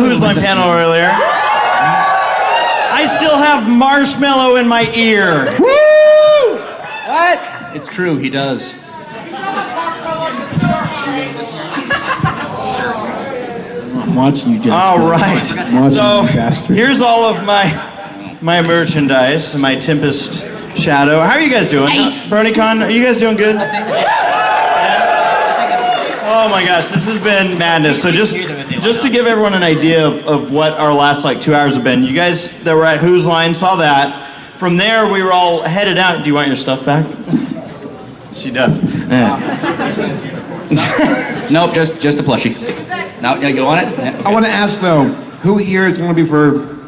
Who's Line panel earlier. I still have marshmallow in my ear. Woo! What? It's true, he does. I'm watching you, James. All right. So bastard. here's all of my merchandise, my Tempest Shadow. How are you guys doing? Bronycon, are you guys doing good? Oh my gosh, this has been madness. So just to give everyone an idea of what our last 2 hours have been, you guys that were at Who's Line saw that. From there, we were all headed out. Do you want your stuff back? She does. Yeah. Nope, just a plushie. No, yeah, you want it? Yeah, okay. I want to ask though, who here is going to be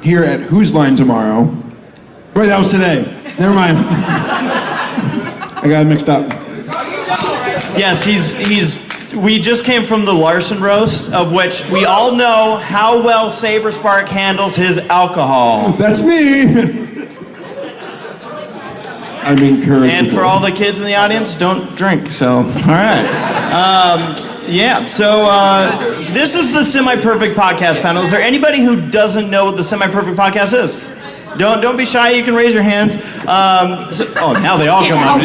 here at Who's Line tomorrow? Wait, that was today. Never mind. I got it mixed up. Yes, we just came from the Larson roast, of which we all know how well Saberspark handles his alcohol. That's me. I'm encouraged. And for all the kids in the audience, don't drink. So, all right. Yeah. So this is the Semi-Perfect Podcast panel. Is there anybody who doesn't know what the Semi-Perfect Podcast is? Don't be shy. You can raise your hands. Now they all come up.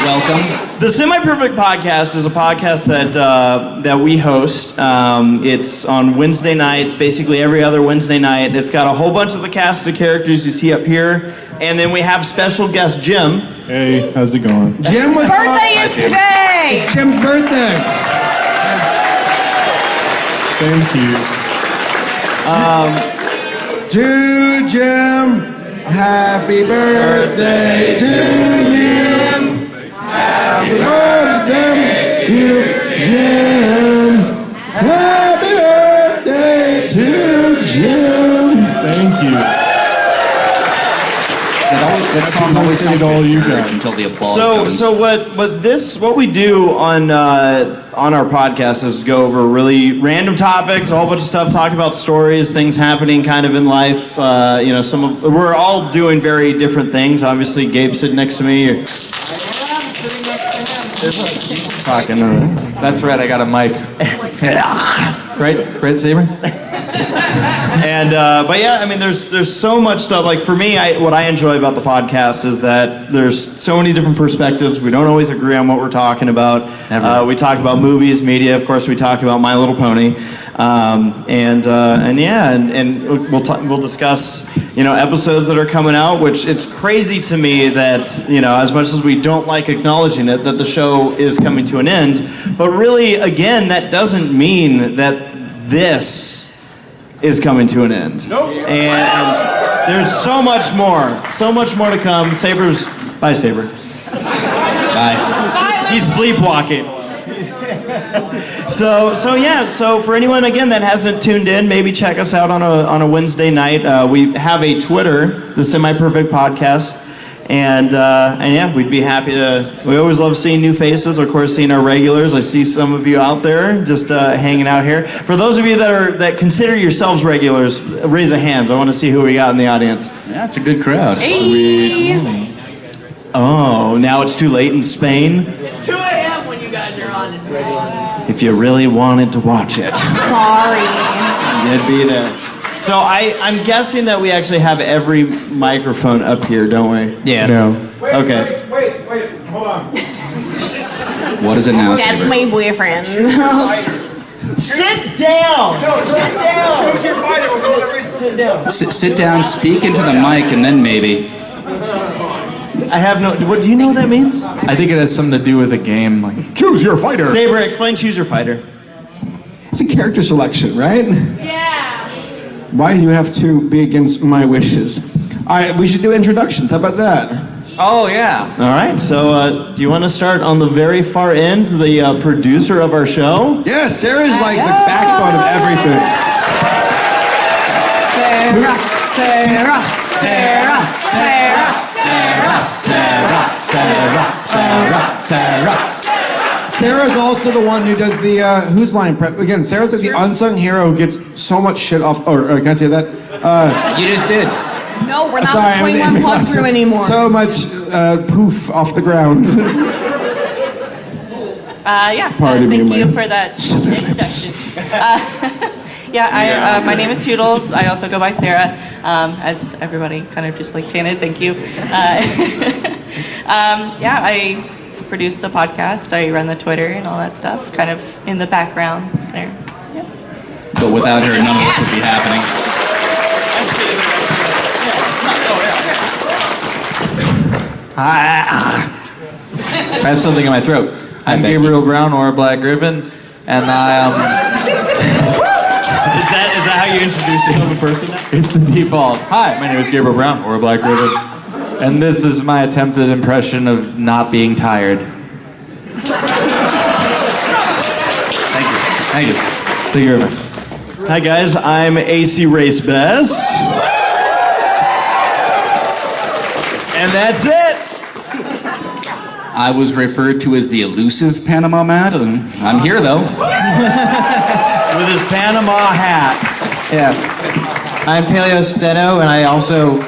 Welcome. The Semi-Perfect Podcast is a podcast that we host. It's on Wednesday nights, basically every other Wednesday night. It's got a whole bunch of the cast of characters you see up here. And then we have special guest Jim. Hey, how's it going? Jim was birthday is today! It's Jim's birthday! Thank you. To Jim, happy birthday to him. Happy birthday to Jim. Happy birthday to Jim. Thank you. That song always sounds all you guys until the applause comes. So what we do on our podcast is go over really random topics, a whole bunch of stuff, talk about stories, things happening kind of in life. We're all doing very different things. Obviously, Gabe's sitting next to me. Talking. That's right. I got a mic. Right, Saber? But yeah, I mean, there's so much stuff. Like for me, what I enjoy about the podcast is that there's so many different perspectives. We don't always agree on what we're talking about. We talk about movies, media. Of course, we talk about My Little Pony, and we'll discuss episodes that are coming out. Which it's crazy to me that as much as we don't like acknowledging it, that the show is coming to an end. But really, again, that doesn't mean that this is coming to an end. Nope. And there's so much more to come. Bye, Saber. Bye. He's sleepwalking. So for anyone again that hasn't tuned in, maybe check us out on a Wednesday night. We have a Twitter, the Semi-Perfect Podcast. And yeah, we'd be happy to. We always love seeing new faces. Of course, seeing our regulars. I see some of you out there just hanging out here. For those of you that consider yourselves regulars, raise a hands. I want to see who we got in the audience. Yeah, it's a good crowd. Hey. Sweet. Oh, now it's too late in Spain. It's 2 a.m. when you guys are on. It's If you really wanted to watch it, sorry. you'd be there. So I'm guessing that we actually have every microphone up here, don't we? Yeah. No. Okay. Wait, hold on. What is it now, That's Saber? my boyfriend. Sit down. Sit down. Choose your fighter. We'll go to the Sit down. Sit down, speak into the mic, and then maybe. I have no. What do you know what that means? I think it has something to do with a game. Like, choose your fighter. Saber, explain Choose Your Fighter. It's a character selection, right? Yeah. Why do you have to be against my wishes? All right, we should do introductions. How about that? Oh, yeah. All right. So, do you want to start on the very far end, the producer of our show? Yes, Sarah's like the backbone of everything. Sarah. Sarah's also the one who does the Who's Line prep. Again, Sarah's like the unsung hero who gets so much shit off. Or can I say that? You just did. No, we're not Sorry, the 21 plus room anymore. So much poof off the ground. Yeah. Pardon me, thank my- you for that introduction. Yeah, my name is Toodles. I also go by Sara, as everybody kind of just like chanted. Thank you. I produce the podcast. I run the Twitter and all that stuff, kind of in the backgrounds there. Yeah. But without her, none of this would be happening. I have something in my throat. I'm Gabriel Brown, or Black Griffin, and I Is that how you introduce yourself in person now? It's the default. Hi, my name is Gabriel Brown, or Black Griffin, and this is my attempted impression of not being tired. Thank you. Thank you very much. Hi guys, I'm ACRacebest. And that's it. I was referred to as the elusive Panama Matt, and I'm here though. With his Panama hat. Yeah. I'm Paleosteno, and I also,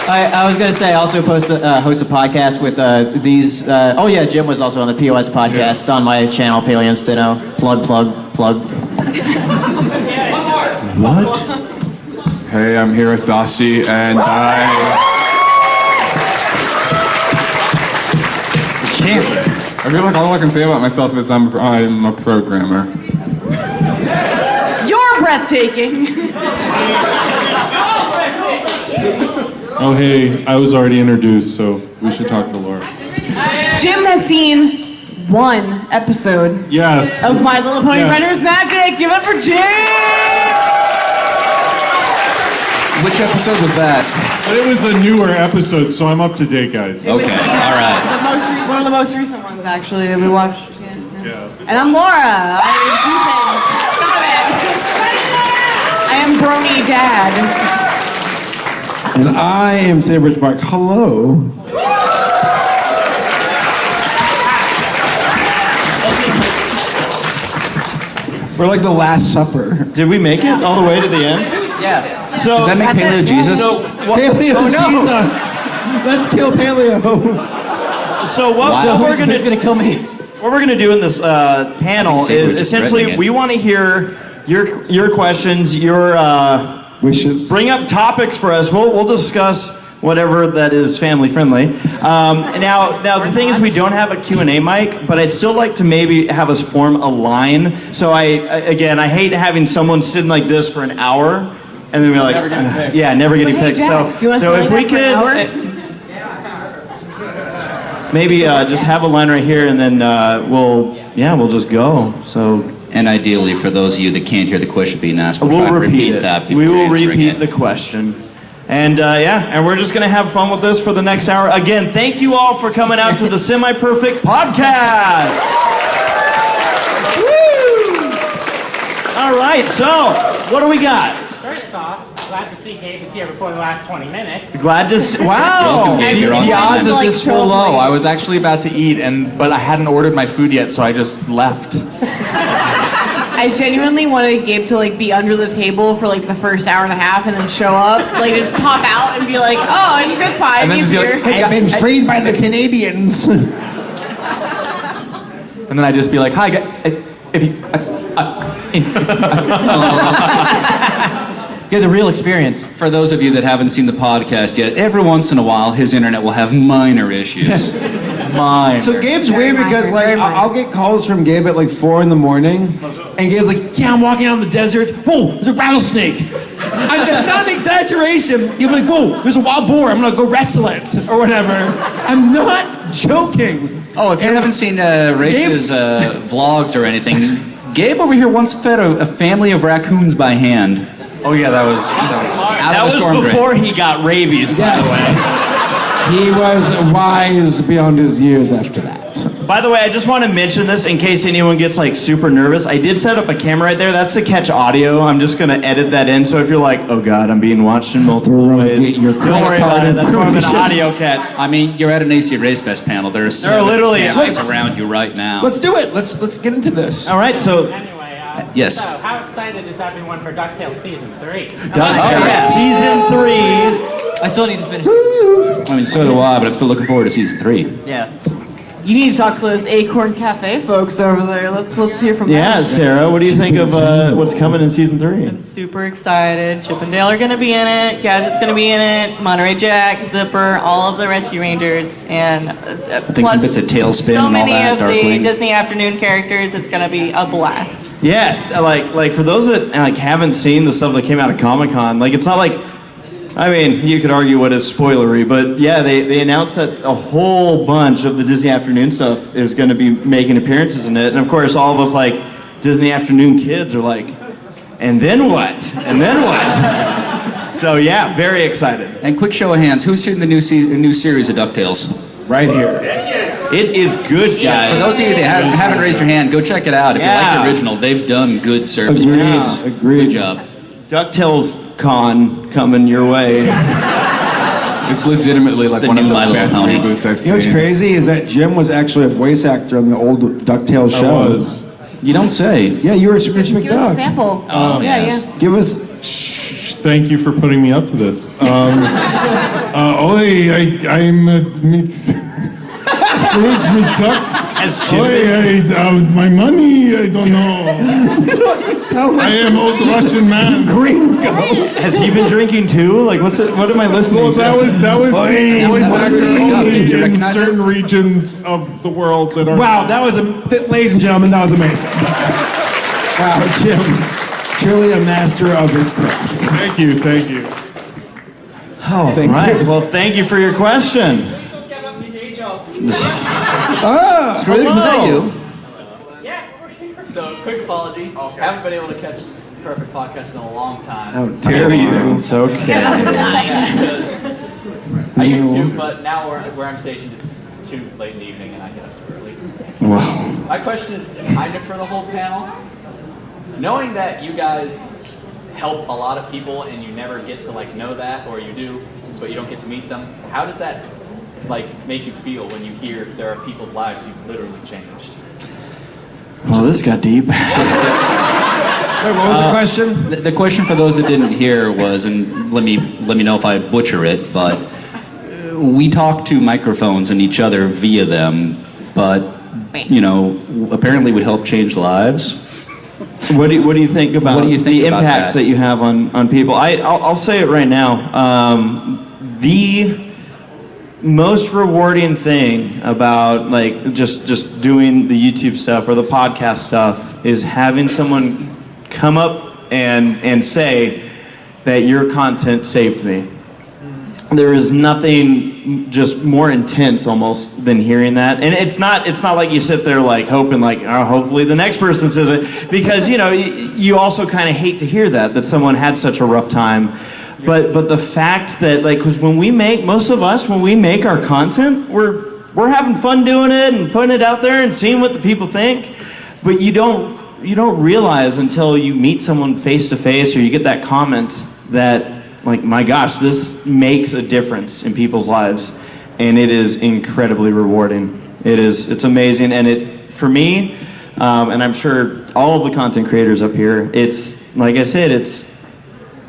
I was gonna say I also host a podcast with these. Jim was also on the POS podcast on my channel, Paleosteno. Plug. What? Hey, I'm Hirosashi, and I feel like all I can say about myself is I'm a programmer. You're breathtaking. Oh, hey, I was already introduced, so we should talk to Laura. Jim has seen one episode Yes. of My Little Pony Render's Magic. Give it up for Jim! Which episode was that? But it was a newer episode, so I'm up to date, guys. Okay, all right. One of the most recent ones, actually, that we watched. Yeah. And I'm Laura. I do things. Stop it. I am Brony Dad. And I am Saberspark. Hello. We're like the Last Supper. Did we make it all the way to the end? Yeah. So, Does that make Paleo Jesus? Paleo Jesus. Let's kill Paleo. So what we're gonna Who's gonna kill me? What we're gonna do in this panel I think is we're just essentially threatening it. we want to hear your questions, your Wishes. bring up topics for us. We'll discuss whatever that is family friendly. Now the thing is we don't have a Q&A mic, but I'd still like to maybe have us form a line. So I hate having someone sitting like this for an hour and then we're like, never getting picked. Jax, do you want us So to if line we up for an could maybe just have a line right here and then we'll just go. So And ideally, for those of you that can't hear the question being asked, we'll we'll try to repeat it. that before We will answering repeat it. the question. And and we're just gonna have fun with this for the next hour. Again, thank you all for coming out to the Semi-Perfect Podcast. Woo! All right, so what do we got? First off, glad to see Gabe is here before the last 20 minutes. Glad to see. Wow. Welcome, Gabe. You're on The odds of Like this were low. I was actually about to eat, but I hadn't ordered my food yet, so I just left. I genuinely wanted Gabe to like be under the table for like the first hour and a half and then show up, like just pop out and be like, oh, it's fine, And then he's just be here. like, hey, I've been freed by the Canadians. and then I'd just be like, hi, if you. Get the real experience. For those of you that haven't seen the podcast yet, every once in a while, his internet will have minor issues. Mine. So Gabe's weird because Very minor. I'll get calls from Gabe at like 4 in the morning, and Gabe's like, yeah, I'm walking out in the desert. Whoa, there's a rattlesnake. That's not an exaggeration. Gabe's like, whoa, there's a wild boar. I'm gonna go wrestle it or whatever. I'm not joking. Oh, if you haven't seen Race's vlogs or anything, Gabe over here once fed a family of raccoons by hand. Oh yeah, that was Out That of a was storm drain. before he got rabies, by the way. He was wise beyond his years after that. By the way, I just want to mention this in case anyone gets like super nervous. I did set up a camera right there. That's to catch audio. I'm just going to edit that in. So if you're like, oh God, I'm being watched in multiple ways, get your don't worry about it. That's more of an audio catch. I mean, you're at an ACRacebest panel. There are seven literally- cameras around you right now. Let's do it. Let's get into this. All right, so Anyway, Yes. So, how excited is everyone for DuckTales Season 3? season 3. I still need to finish this. I mean, so do I, but I'm still looking forward to season 3. Yeah. You need to talk to those Acorn Cafe folks over there. Let's hear from them. Yeah, Sarah, what do you think of what's coming in season 3? Super excited. Chip and Dale are going to be in it. Gadget's going to be in it. Monterey Jack, Zipper, all of the Rescue Rangers, and I think some bits of Tailspin so and all many that. of the Darkwing. Disney Afternoon characters. It's going to be a blast. Yeah, like for those that like haven't seen the stuff that came out of Comic-Con, like it's not like, I mean, you could argue what is spoilery, but yeah, they announced that a whole bunch of the Disney Afternoon stuff is going to be making appearances in it, and of course all of us like Disney Afternoon kids are like, and then what? And then what? So yeah, very excited. And quick show of hands, who's seen the new series of DuckTales? Right here. It is good, guys. For those of you that haven't raised your hand, go check it out. If you like the original, they've done good service. Agreed. Good job. DuckTales Con coming your way. It's legitimately like the one of new the My Little best Pony. reboots I've seen. You know what's crazy is that Jim was actually a voice actor on the old DuckTales show. I was. You don't say. Yeah, you were Scrooge Give us a McDuck. sample. Oh, yeah, yes. yeah. Give us. Thank you for putting me up to this. I'm Scrooge McDuck. As Jim. My money, I don't know. I am old Russian man. Gringo. Has he been drinking too? Like, what am I listening Well, to? that was the voice actor You only in recognize certain regions of the world that are. Wow, that was ladies and gentlemen, that was amazing. Wow, Jim, truly a master of his craft. Thank you, thank you. Oh, Thank right. you. Well, thank you for your question. Scrooge, was that you? So, quick apology. Haven't been able to catch Perfect Podcast in a long time. How dare you? It's okay. I used to, but now where I'm stationed, it's too late in the evening and I get up early. Well, My question is kind of for the whole panel. Knowing that you guys help a lot of people and you never get to like know that, or you do, but you don't get to meet them, how does that like make you feel when you hear there are people's lives you've literally changed? well, this got deep. Wait, what was the question? The question for those that didn't hear was, and let me know if I butcher it, but we talk to microphones and each other via them, but you know, apparently we help change lives. What do you think about What do you think the about impacts that you have on people? I'll say it right now. The most rewarding thing about like just doing the YouTube stuff or the podcast stuff is having someone come up and say that your content saved me. There is nothing just more intense almost than hearing that, and it's not like you sit there like hoping like, oh, hopefully the next person says it, because you know you also kind of hate to hear that someone had such a rough time. But the fact that like, because when we make our content, we're having fun doing it and putting it out there and seeing what the people think, but you don't realize until you meet someone face to face or you get that comment that like, my gosh, this makes a difference in people's lives, and it is incredibly rewarding. It's amazing, and it for me, and I'm sure all of the content creators up here, it's like I said,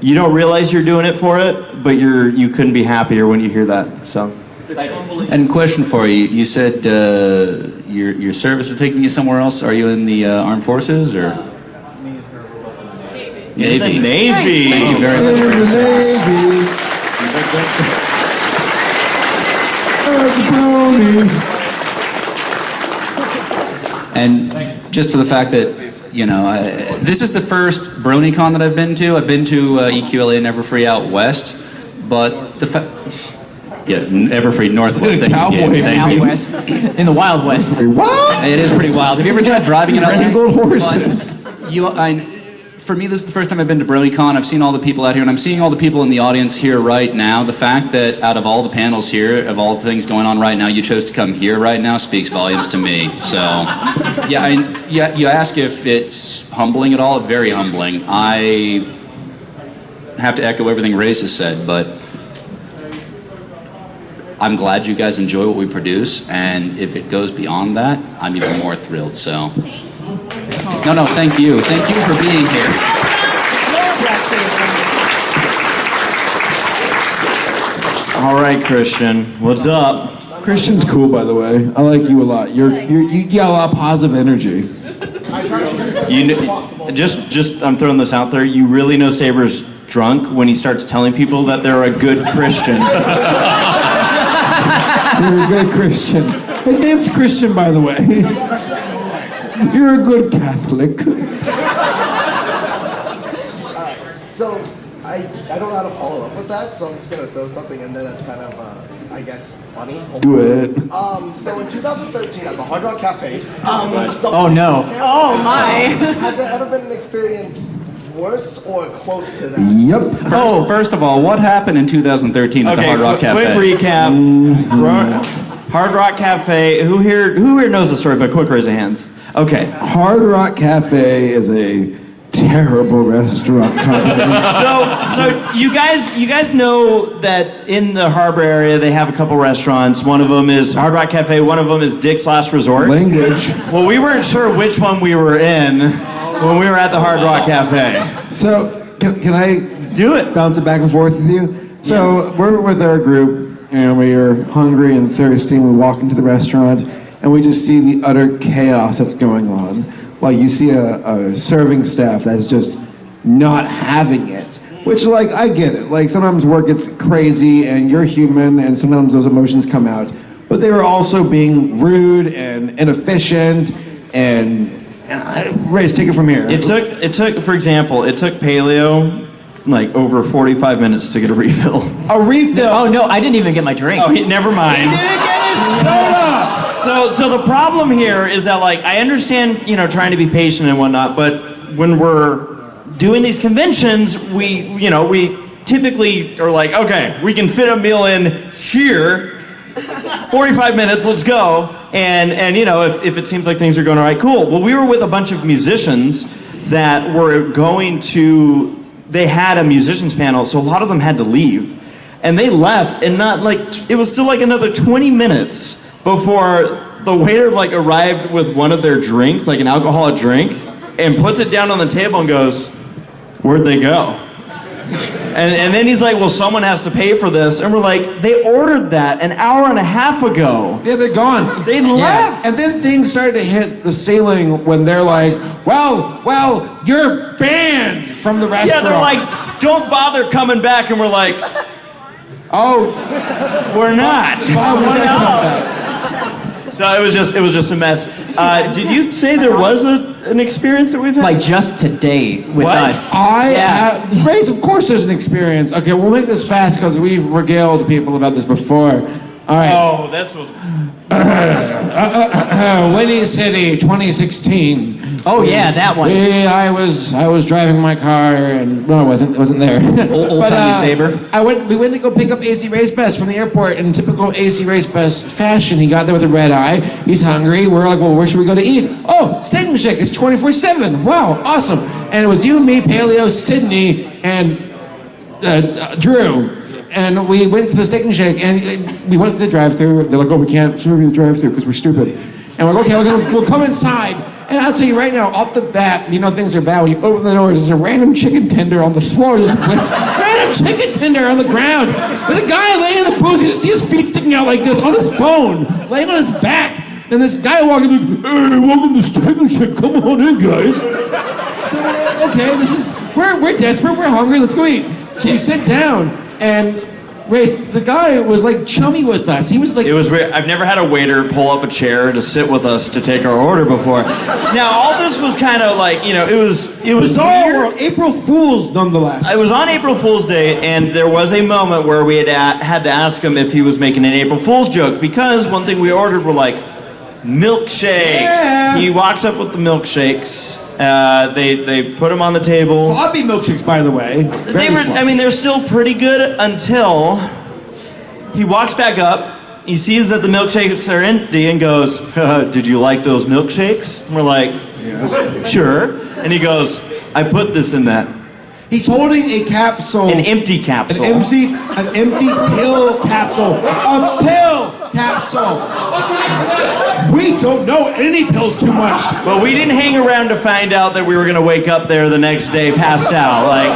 you don't realize you're doing it for it, but you couldn't be happier when you hear that. So. And question for you: you said your service is taking you somewhere else. Are you in the armed forces or? Navy. Navy. Thank you very much for your service. And just for the fact that, you know, this is the first Bronycon that I've been to. I've been to EQLA and Everfree out west, but Everfree Northwest. Thank you. Out west, in the Wild West. What? It is pretty wild. Have you ever tried driving in LA? Gold horses. For me, this is the first time I've been to Bronycon. I've seen all the people out here, and I'm seeing all the people in the audience here right now. The fact that out of all the panels here, of all the things going on right now, you chose to come here right now speaks volumes to me. So, you ask if it's humbling at all. Very humbling. I have to echo everything Reyes has said, but I'm glad you guys enjoy what we produce, and if it goes beyond that, I'm even more thrilled. So. No, thank you. Thank you for being here. All right, Christian, what's up? Christian's cool, by the way. I like you a lot. You got a lot of positive energy. I'm throwing this out there. You really know Saber's drunk when he starts telling people that they're a good Christian. You're a good Christian. His name's Christian, by the way. You're a good Catholic. So, I don't know how to follow up with that, so I'm just going to throw something in there that's kind of, I guess, funny. Do it. So in 2013 at the Hard Rock Cafe, Oh no. Oh my. Has there ever been an experience worse or close to that? Yep. First of all, what happened in 2013 at the Hard Rock Cafe? Quick recap. Hard Rock Cafe. Who here knows the story? But quick raise of hands. Okay. Hard Rock Cafe is a terrible restaurant company. So you guys know that in the harbor area they have a couple restaurants. One of them is Hard Rock Cafe. One of them is Dick's Last Resort. Language. Well, we weren't sure which one we were in when we were at the Hard Rock Cafe. So can I do it? Bounce it back and forth with you. So we're with our group, and we are hungry and thirsty. And we walk into the restaurant, and we just see the utter chaos that's going on. Like, you see a serving staff that's just not having it. Which, like, I get it. Like, sometimes work gets crazy, and you're human, and sometimes those emotions come out. But they were also being rude and inefficient, and Reyes, take it from here. It took, for example, it took Paleo like over 45 minutes to get a refill. A refill? Oh no, I didn't even get my drink. Oh, never mind. He didn't get his soda! So the problem here is that, like, I understand, trying to be patient and whatnot, but when we're doing these conventions, we typically are like, okay, we can fit a meal in here, 45 minutes, let's go. And if it seems like things are going all right, cool. Well, we were with a bunch of musicians that were they had a musicians panel, so a lot of them had to leave. And they left, and it was still like another 20 minutes before the waiter arrived with one of their drinks, like an alcoholic drink, and puts it down on the table and goes, "Where'd they go?" And then he's like, "Well, someone has to pay for this." And we're like, "They ordered that an hour and a half ago." Yeah, they're gone. They left. And then things started to hit the ceiling when they're like, well, you're banned from the restaurant. Yeah, they're like, "Don't bother coming back." And we're like, "Oh, we're not." I want to come back. So it was just a mess. Did you say there was an experience that we've had? Like just today with us. Reyes, of course there's an experience. Okay, we'll make this fast because we've regaled people about this before. All right. Oh, this was... Winnie City, 2016. Oh yeah, that one. I was driving my car and no, I wasn't there. Old timey Saber. We went to go pick up ACRacebest from the airport in typical ACRacebest fashion. He got there with a red eye. He's hungry. We're like, well, where should we go to eat? Oh, Steak and Shake. It's 24/7. Wow, awesome. And it was you, me, Paleo, Sydney, and Drew. And we went to the Steak and Shake, and we went to the drive-thru. They're like, oh, we can't serve you the drive-thru because we're stupid. And we're like, okay, we'll come inside. And I'll tell you right now, off the bat, things are bad. When you open the doors, there's a random chicken tender on the floor. There's a random chicken tender on the ground. There's a guy laying in the booth. You just see his feet sticking out like this on his phone, laying on his back. And this guy walking like, hey, welcome to Steak and Shake. Come on in, guys. So, okay, we're desperate. We're hungry. Let's go eat. So we sit down, and the guy was like chummy with us. He was like... It was weird. I've never had a waiter pull up a chair to sit with us to take our order before. Now, all this was kind of like, it was bizarre. April Fool's, nonetheless. It was on April Fool's Day, and there was a moment where we had to ask him if he was making an April Fool's joke, because one thing we ordered were like milkshakes. Yeah. He walks up with the milkshakes. They put them on the table. Sloppy milkshakes, by the way. They're still pretty good until he walks back up. He sees that the milkshakes are empty and goes, "Did you like those milkshakes?" And we're like, "Yes, sure." And he goes, "I put this in that." He's holding a capsule. An empty capsule. An empty pill capsule. A pill capsule. We don't know any pills too much. Well, we didn't hang around to find out that we were gonna wake up there the next day passed out. Like,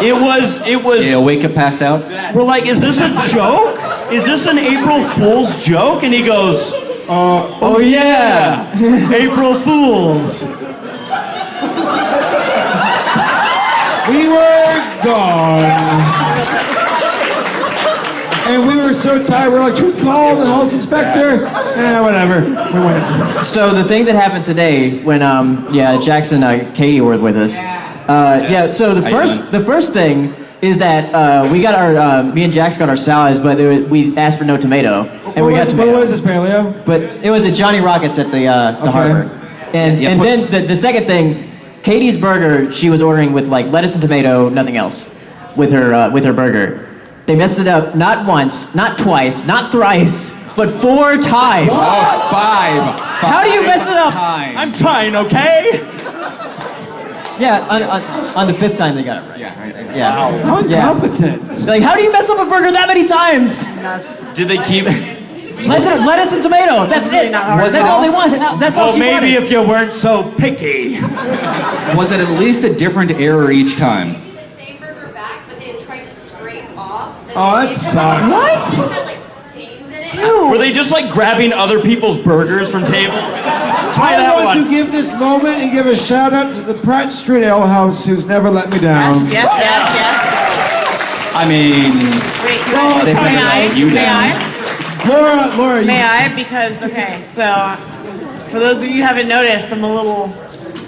it was. Yeah, wake up passed out. We're like, is this a joke? is this an April Fool's joke? And he goes, oh yeah, April Fools. We were gone. And we were so tired, we were like, should we call the health inspector? Whatever. We went. So the thing that happened today when Jackson Katie were with us. So the first thing is that we got our me and Jax got our salads, but we asked for no tomato, and we got tomato. What was this, Paleo? But it was at Johnny Rockets at the Harbor. And then the second thing, Katie's burger, she was ordering with like lettuce and tomato, nothing else, with her burger. They messed it up not once, not twice, not thrice, but 4 times. Oh, 5. How do you mess it up? I'm trying, okay? Yeah, on the 5th time they got it right. Yeah. Wow. How incompetent. Like, how do you mess up a burger that many times? Did they keep... Lettuce and tomato. That's it. That's all they want. That's all she wanted. Well, maybe if you weren't so picky. Was it at least a different error each time? Oh, that sucks. What? Were they just like grabbing other people's burgers from table? Try that I want one. to give this moment and give a shout out to the Pratt Street Ale House who's never let me down. Yes. I mean, they May I? you May down. I? Laura, May I? Because, okay, so for those of you who haven't noticed, I'm a little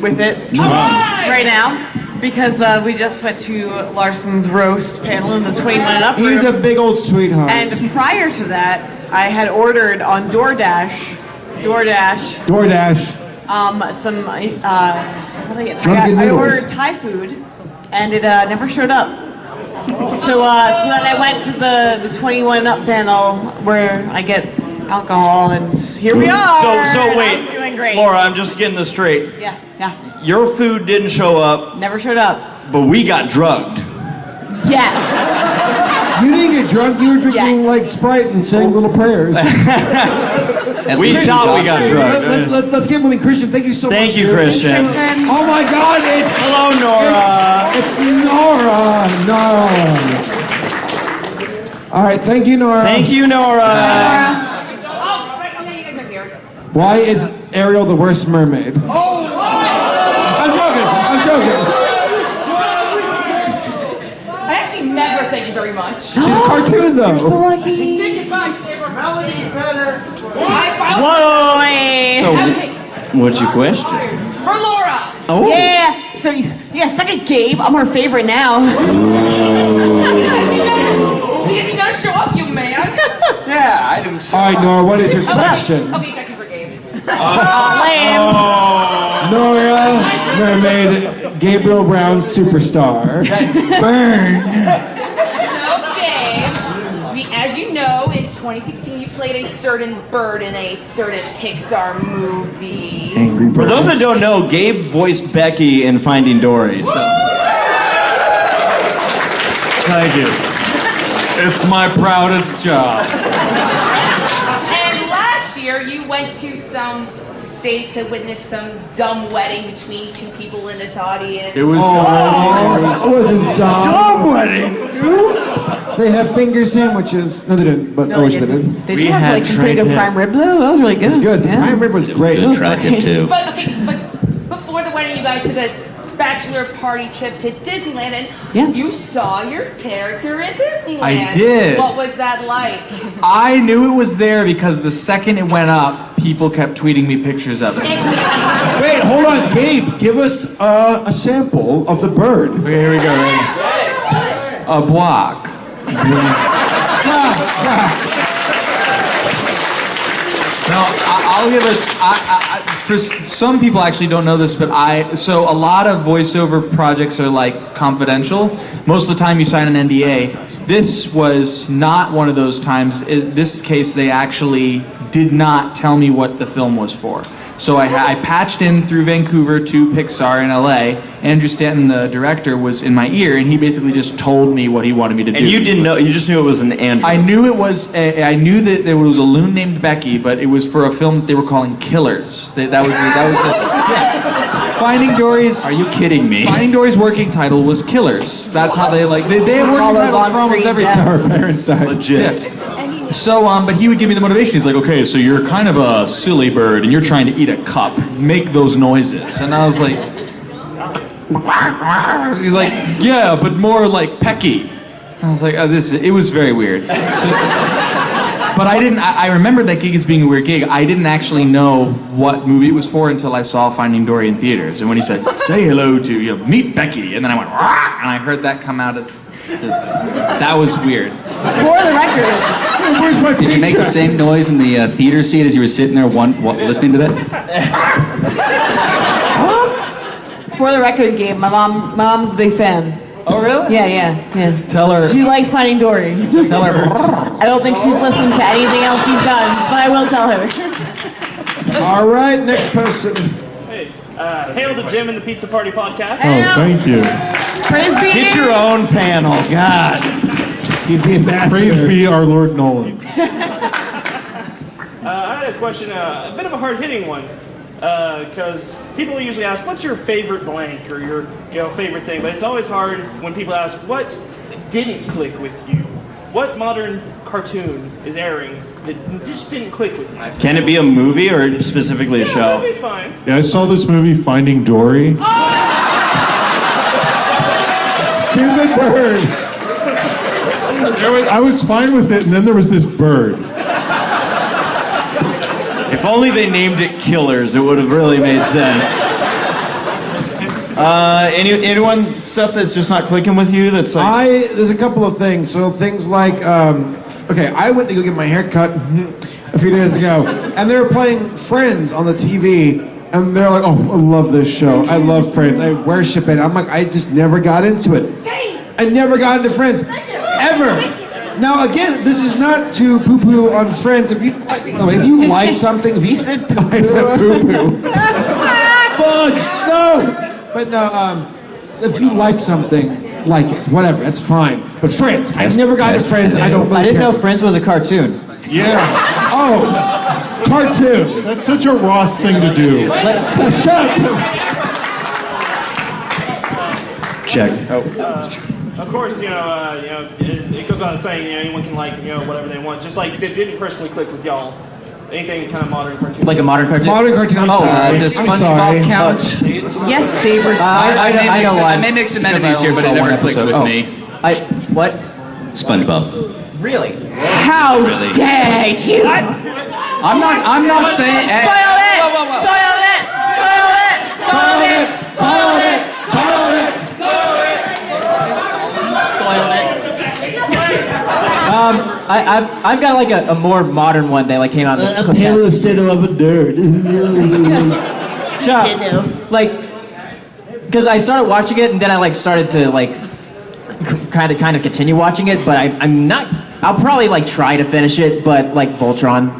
with it right now. Because we just went to Larson's roast panel in the 21 and up room. He's a big old sweetheart. And prior to that, I had ordered on DoorDash, some, what did I get? I ordered Thai food, and it never showed up. So then I went to the 21 and up panel where I get alcohol, and here we are. So wait, I'm doing great. Laura, I'm just getting this straight. Yeah. Your food didn't show up, Never showed up. but we got drugged. Yes. You didn't get drunk, you were drinking like Sprite and saying little prayers. We thought we got drugged. Let's give him Christian. Thank you so much. Thank you, Christian. Oh my God, it's... Hello, Nora. It's Nora. All right, thank you, Nora. Thank you, Nora. Why is Ariel the worst mermaid? I'm joking. I actually never, thank you very much. She's a cartoon, though. You're so lucky. Take it back, Saber. Melody's better. Whoa. So, what's your question? For Laura. Oh. Yeah. So suck it, Gabe. I'm her favorite now. Because you don't show up, you man. Yeah, I didn't show All right, Nora, what is your question? Okay, question for Gabe. Lame. Nora, mermaid, Gabriel Brown superstar. Burn. So, Gabe, as you know, in 2016 you played a certain bird in a certain Pixar movie. Angry Birds. For those that don't know, Gabe voiced Becky in Finding Dory. So. Thank you. It's my proudest job. And last year you went to some state to witness some dumb wedding between 2 people in this audience. It was It wasn't dumb. wedding. They had finger sandwiches. No, they didn't, but I wish they did. Did you have like some pretty good prime rib though? That was really good. It was good. The prime rib was great. Attractive too. But before the wedding you guys took a bachelor party trip to Disneyland and you saw your character at Disneyland. I did. What was that like? I knew it was there because the second it went up, people kept tweeting me pictures of it. Wait, hold on, Gabe. Give us a sample of the bird. Okay, here we go. Ready? A block. No, I'll give it. For some people actually don't know this, but so a lot of voiceover projects are like confidential. Most of the time you sign an NDA. This was not one of those times. In this case, they actually did not tell me what the film was for. So I patched in through Vancouver to Pixar in LA. Andrew Stanton, the director, was in my ear, and he basically just told me what he wanted me to do. And you didn't know, you just knew it was an android. I knew it was, I knew that there was a loon named Becky, but it was for a film that they were calling Killers. That was Finding Dory's. Are you kidding me? Finding Dory's working title was Killers. That's how they had working titles for almost everything. Our parents died. Legit. And he But he would give me the motivation. He's like, okay, so you're kind of a silly bird and you're trying to eat a cup. Make those noises. And I was like, he's like, yeah, but more like pecky. And I was like, it was very weird. But I remembered that gig as being a weird gig. I didn't actually know what movie it was for until I saw Finding Dory in theaters. And when he said, say hello to, meet Becky. And then I went, Rah! And I heard that come out of, that was weird. For the record. Where's my Did you make the same noise in the theater seat as you were sitting there listening to that? For the record, Gabe, my mom's a big fan. Oh, really? Yeah. Tell her. She likes Finding Dory. Tell her. I don't think she's listened to anything else you've done, but I will tell her. All right, next person. Hey, hail to Jim and the Pizza Party Podcast. Oh, thank you. Praise be. Get your own panel, God. He's the ambassador. Praise be our Lord Nolan. I had a question, a bit of a hard-hitting one, because people usually ask, "What's your favorite blank?" or your favorite thing, but it's always hard when people ask, "What didn't click with you? What modern cartoon is airing that just didn't click with you?" Can it be a movie or specifically a show? Movie's fine. Yeah, I saw this movie, Finding Dory. Stupid bird. I was fine with it, and then there was this bird. If only they named it Killers, it would have really made sense. Anyone stuff that's just not clicking with you? That's like There's a couple of things. So things like, okay, I went to go get my hair cut a few days ago, and they were playing Friends on the TV, and they're like, "Oh, I love this show. I love Friends. I worship it." I'm like, I just never got into it. I never got into Friends, ever. Now again, this is not to poo-poo on Friends. If you like something, if you said poo-poo. I said poo-poo. Fuck no. But no, if you like something, like it, whatever, that's fine. But Friends, I've never got into Friends. I don't. Really I didn't care. know Friends was a cartoon. Yeah. Oh, cartoon. That's such a Ross thing to do. Shut up. check. Of course, it goes without saying, anyone can like, whatever they want. Just like it didn't personally click with y'all. Anything kind of modern cartoon. Like a modern cartoon? Modern cartoon. I'm sorry. Does I'm SpongeBob sorry. count? Yes, Saberspark. I may make some enemies here, but it never clicked with me. What? SpongeBob. Really? How dare you? I'm not saying. Hey. Soil it! Soil it! Soil it! Soil it! Soil it! Soil it! I've got like a more modern one that like came out. A Paleosteno of a dirt. Shut up. Like, because I started watching it and then I like started to like kind of continue watching it, but I'm not. I'll probably like try to finish it, but like Voltron,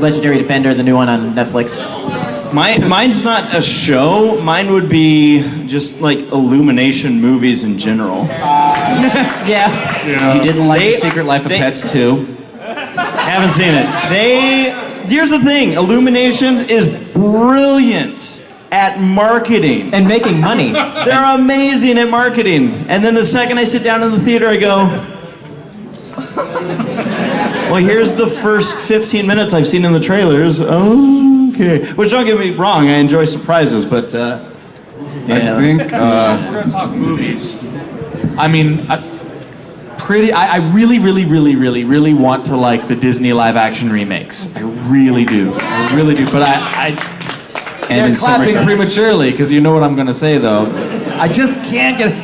Legendary Defender, the new one on Netflix. Mine's not a show. Mine would be just like Illumination movies in general. Yeah. You didn't like The Secret Life of Pets 2? Haven't seen it. Here's the thing. Illuminations is brilliant at marketing. And making money. They're amazing at marketing. And then the second I sit down in the theater, I go, well, here's the first 15 minutes I've seen in the trailers. Okay. Which, don't get me wrong, I enjoy surprises, but I think We're gonna talk movies. I mean, I really want to like the Disney live action remakes. I really do. But they're clapping prematurely because you know what I'm gonna say though. I just can't get.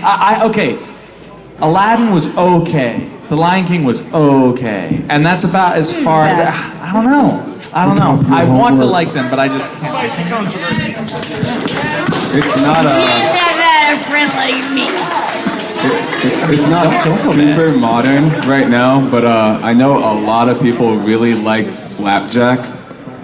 Okay. Aladdin was okay. The Lion King was okay, and that's about as far. I don't know. I want to like them, but I just can't. Spicy controversy. it's not It's not super modern right now, but I know a lot of people really liked Flapjack,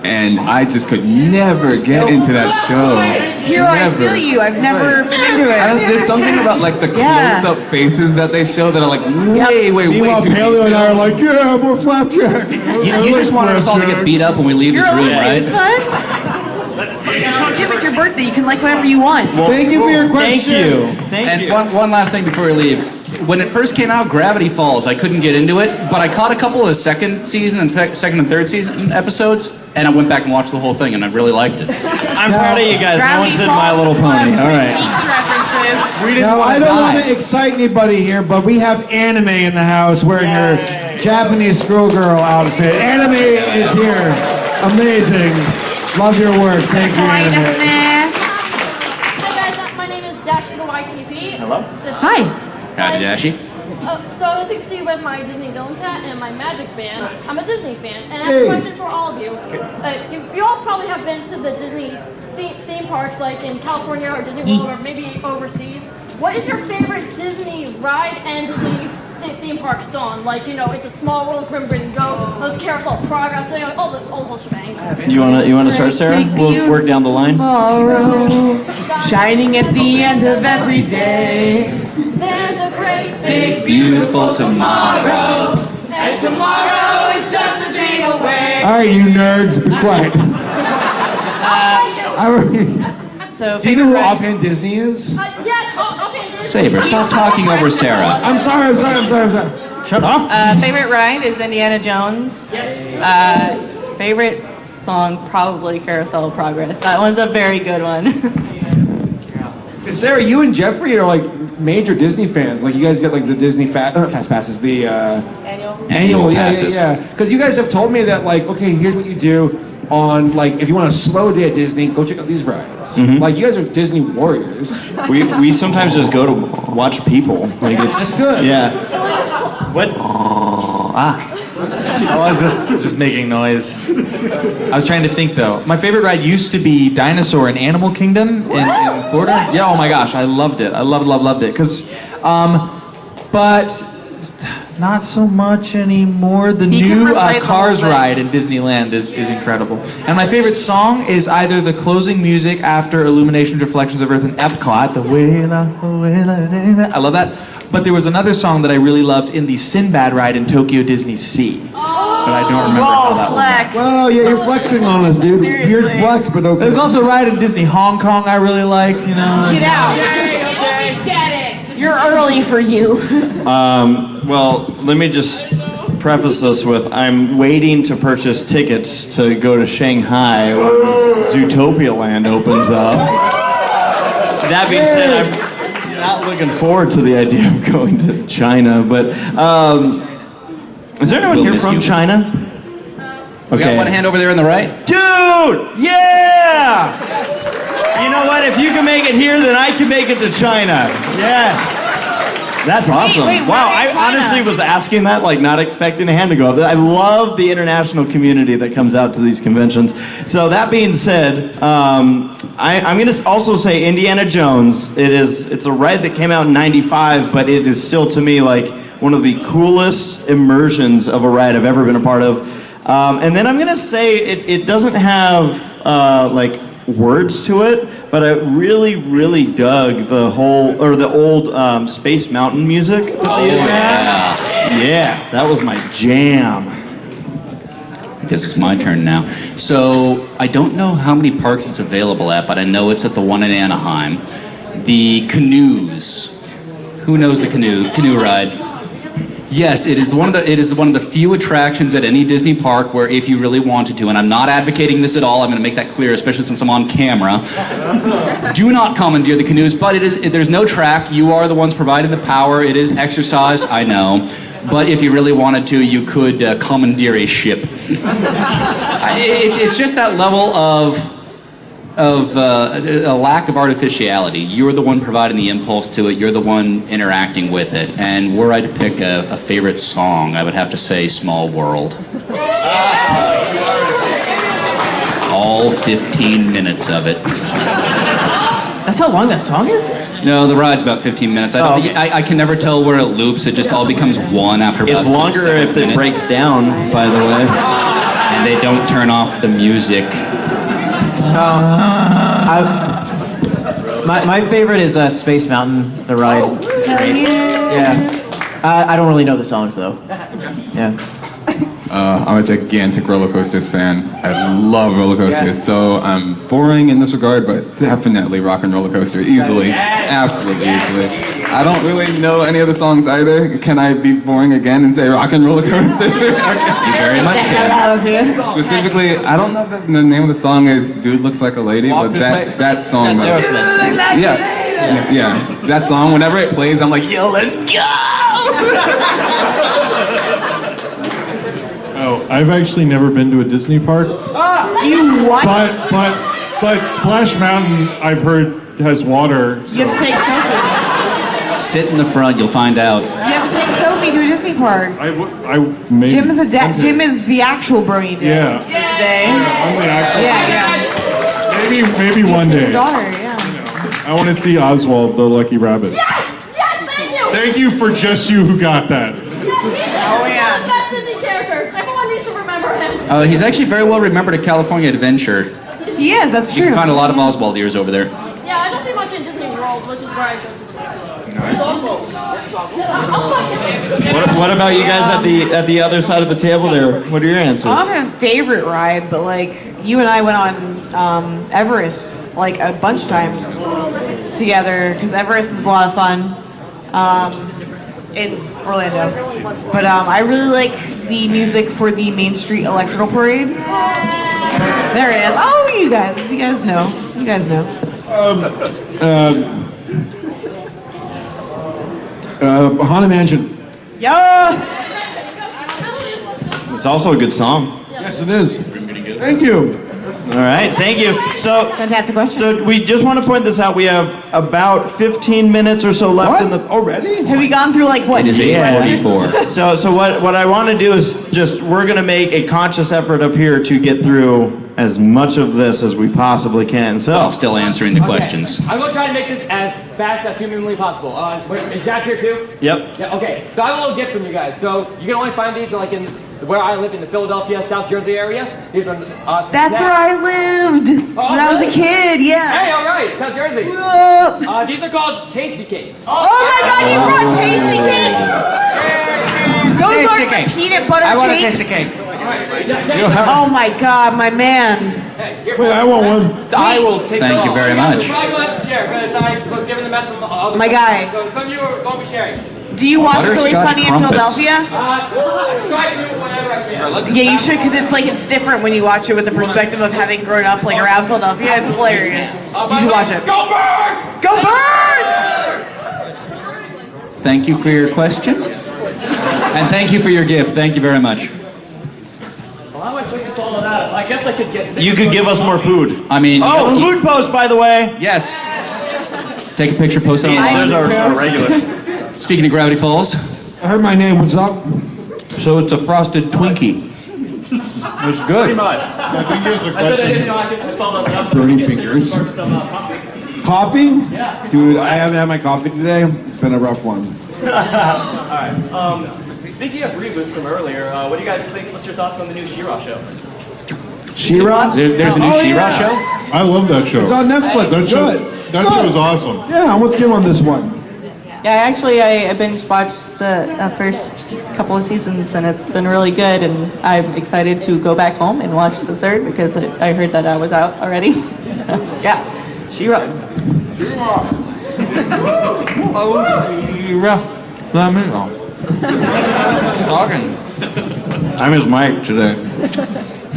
and I just could never get into that show. Hero, I feel you. I've never been into it. There's something about like the Yeah. close-up faces that they show that are like way Meanwhile, too Paleo and I are like, yeah, more Flapjack. You just wanted us all to get beat up when we leave this room, right? It's fun. Jim, it's your birthday. You can like whatever you want. Thank you for your question. Thank you. And one last thing before we leave. when it first came out, Gravity Falls, I couldn't get into it, but I caught a couple of the second season and second and third season episodes, and I went back and watched the whole thing, and I really liked it. I'm proud of you guys. No one said My Little Pony. All right. Now, I don't want to excite anybody here, but we have Anime in the house wearing her Japanese schoolgirl outfit. Anime is here. Amazing. Love your work. Thank you, Anime. Hi guys, my name is Dashi the YTP. Hello. Hi. Howdy, Dashi. So as you can see with my Disney Villains hat and my Magic band, I'm a Disney fan, and I have Hey. a question for all of you. You all probably have been to the Disney theme parks, like in California or Disney World or maybe overseas. What is your favorite Disney ride and Disney theme park song? Like, you know, It's a Small World, Grim Grin Go, those Carousel Progress, you know, all the whole shebang. You wanna start, Sarah? We'll work down the line. Tomorrow, shining at the end of every day. There's a great Big, beautiful tomorrow. and tomorrow is just a dream away. All right, you nerds, be quiet. So, do you know who offhand Disney is? Saber, stop talking over Sarah. I'm sorry. Shut up. Favorite ride is Indiana Jones. Yes. Favorite song, probably Carousel of Progress. That one's a very good one. Sarah, you and Jeffrey are like major Disney fans. Like you guys get like the Disney fast passes, the annual passes. Yeah. Because you guys have told me that like, okay, here's what you do on like if you want a slow day at Disney, go check out these rides. Like you guys are Disney warriors. We sometimes just go to watch people. Like That's good. Yeah. What? I was just making noise. I was trying to think though. My favorite ride used to be Dinosaur in Animal Kingdom in Florida. Yeah, oh my gosh, I loved it. I loved it. But not so much anymore. The new Cars ride in Disneyland is incredible. And my favorite song is either the closing music after Illuminations, Reflections of Earth in Epcot, the Wela, I love that. But there was another song that I really loved in the Sinbad ride in Tokyo Disney Sea. But I don't remember how that flex. Well, yeah, you're flexing on us, dude. Weird flex, but okay. There's also a ride in Disney Hong Kong I really liked, you know. Get out. Get it. You're early for you. Well, let me just preface this with I'm waiting to purchase tickets to go to Shanghai when Zootopia Land opens up. That being said, I'm not looking forward to the idea of going to China, but is there anyone here from China? We got one hand over there on the right. Dude! Yeah! You know what? If you can make it here, then I can make it to China. Yes. That's awesome. Wow, I honestly was asking that, like not expecting a hand to go up. I love the international community that comes out to these conventions. So that being said, I'm going to also say Indiana Jones. It's a ride that came out in '95, but it is still to me like one of the coolest immersions of a ride I've ever been a part of. And then I'm going to say it doesn't have like words to it, but I really, really dug the old Space Mountain music that they used to have. Yeah, that was my jam. I guess it's my turn now. So I don't know how many parks it's available at, but I know it's at the one in Anaheim. The canoes. Who knows the canoe ride? Yes, it is one of the few attractions at any Disney park where if you really wanted to, and I'm not advocating this at all, I'm going to make that clear, especially since I'm on camera. Do not commandeer the canoes, but there's no track. You are the ones providing the power. It is exercise, I know. But if you really wanted to, you could commandeer a ship. It's just that level of a lack of artificiality. You're the one providing the impulse to it. You're the one interacting with it. And were I to pick a favorite song, I would have to say Small World. All 15 minutes of it. That's how long that song is? No, the ride's about 15 minutes. I can never tell where it loops. It just all becomes one after about It's longer if it breaks down, by the way. And they don't turn off the music. My favorite is Space Mountain, the ride. It's great. Yeah. I don't really know the songs though. Yeah. I'm a gigantic roller coasters fan. I love roller coasters, so I'm boring in this regard, but definitely rock and roller coaster easily, absolutely easily. I don't really know any of the songs either. Can I be boring again and say rock and roller coaster? You very much can. Specifically, I don't know if the name of the song is "Dude Looks Like a Lady," but that song. That's Aerosmith. Yeah, that song. Whenever it plays, I'm like, yo, let's go! Oh, I've actually never been to a Disney park. You what? But Splash Mountain, I've heard, has water. So. You have to take Sophie. Sit in the front, you'll find out. You have to take Sophie to a Disney park. Maybe. Jim is Jim is the actual Brony dad. Yeah. Today. I'm the actual. Yeah. Maybe one day. Your daughter, yeah. I want to see Oswald the Lucky Rabbit. Yes, thank you. Thank you for just you who got that. Yeah, he's one of the best Disney characters. Everyone needs to remember him. He's actually very well remembered at California Adventure. He is, that's true. You can find a lot of Oswald ears over there. Yeah, I don't see much in Disney World, which is where I go to the most. Nice. What about you guys at the other side of the table there? What are your answers? I don't have a favorite ride, but like you and I went on Everest like a bunch of times together because Everest is a lot of fun in Orlando. But I really like the music for the Main Street Electrical Parade. There it is. Oh, you guys know. You guys know. Haunted Mansion. Yes! It's also a good song. Yes, it is. Thank you. All right, thank you. So, fantastic question. So we just want to point this out. We have about 15 minutes or so left in the. Already? Have we gone through like what? It is 8:44. So what I want to do is we're gonna make a conscious effort up here to get through as much of this as we possibly can. So While still answering the questions. I'm gonna try to make this as fast as humanly possible. Wait, is Jack here too? Yep. Yeah. Okay. So I have a little gift from you guys. So you can only find these like in where I live in the Philadelphia, South Jersey area. These are That's where I lived when I was a kid. Yeah. Hey, all right, South Jersey. What? These are called Tasty Cakes. Oh my God! You brought tasty cakes. Those are peanut butter cakes. Oh my God, my man. Wait, I want one. I will take Thank you very much. I will have to share because I was given the mess of other My guy. So some of you are going to be sharing. Do you watch It's Always Butterscotch Sunny in crumpets. Philadelphia? Try to whenever I can. Yeah, you should, because it's different when you watch it with the perspective of having grown up like around Philadelphia. It's hilarious. You should watch it. Go Birds! Go Birds! Thank you for your question. And thank you for your gift. Thank you very much. Well, how am I supposed to follow that? I guess I could get. you could give us more food. I mean, Oh, food post, by the way. yes. Take a picture, post it There's online. our regulars. Speaking of Gravity Falls, I heard my name. What's up? so it's a frosted Twinkie. It's good. Pretty much. I think there's a I said I didn't question. know I could follow that up. Burning fingers. Coffee? Yeah. Dude, I haven't had my coffee today. It's been a rough one. Alright, speaking of reboots from earlier, what do you guys think, what's your thoughts on the new She-Ra show? She-Ra? There's a new She-Ra show? I love that show. It's on Netflix. That It's show, good. that Good. show is awesome. Yeah, I'm with Jim on this one. Yeah, I binge watched the first couple of seasons, and it's been really good. And I'm excited to go back home and watch the third because I heard that I was out already. Yeah, She-Ra. Oh, She-Ra. Let me know. Talking. I'm his mic today.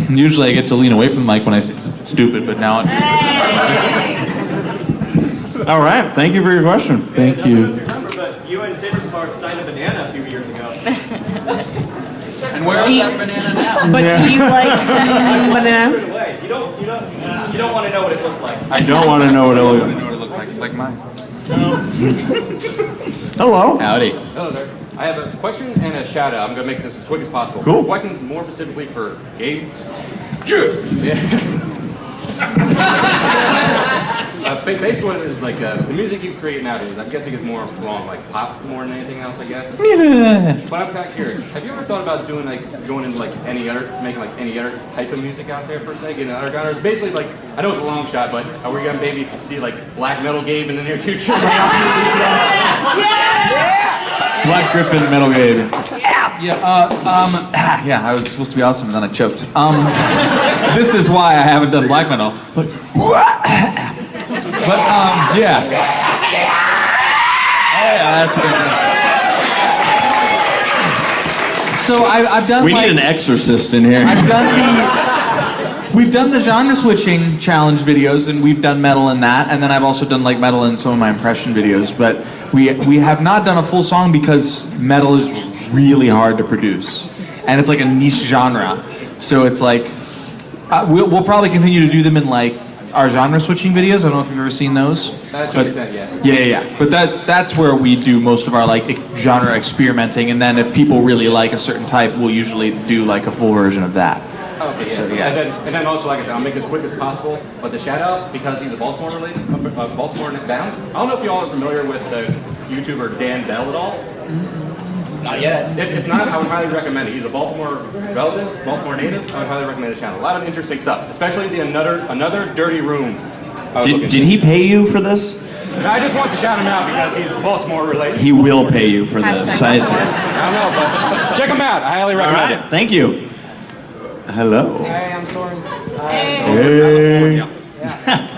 Usually I get to lean away from the mic when I say stupid, but now it's... All right, thank you for your question. Thank you. Remember, but you and Saberspark signed a banana a few years ago. And where is that banana now? But do you like bananas? Wait, you don't want to know what it looked like. I don't want to know what it looks Like mine. Hello. Howdy. Hello there. I have a question and a shout out. I'm going to make this as quick as possible. Cool. The question is more specifically for Gabe. Basically what it is, like, the music you create nowadays, I'm guessing it's more along, like, pop more than anything else, I guess. But I'm kind of curious. Have you ever thought about doing, like, going into, like, making, like, any other type of music out there, per se, getting other genres? Basically, like, I know it's a long shot, but are we going to maybe see, like, black metal Gabe in the near future? Black Griffin, Metal Gabe. Yeah, I was supposed to be awesome and then I choked. This is why I haven't done black metal. But yeah. Yeah, that's good. So I've done. We need an exorcist in here. We've done the genre switching challenge videos, and we've done metal in that, and then I've also done like metal in some of my impression videos. But we have not done a full song because metal is really hard to produce, and it's like a niche genre. So it's like we'll probably continue to do them in like our genre switching videos. I don't know if you've ever seen those. Yeah. But that's where we do most of our like genre experimenting, and then if people really like a certain type, we'll usually do like a full version of that. Okay, yeah. So, yeah. And then also, like I said, I'll make this quick as possible. But the shout out, because he's a Baltimore bound. I don't know if you all are familiar with the YouTuber Dan Bell at all. Not yet. If not, I would highly recommend it. He's a Baltimore relative, Baltimore native. I would highly recommend his channel. A lot of interesting stuff, especially the Another Dirty Room. Did he pay you for this? I just want to shout him out because he's Baltimore related. He will pay you for this. I see. I don't know, but check him out. I highly recommend it. Thank you. Hello. Hey, I'm Soren. Hey. Yeah.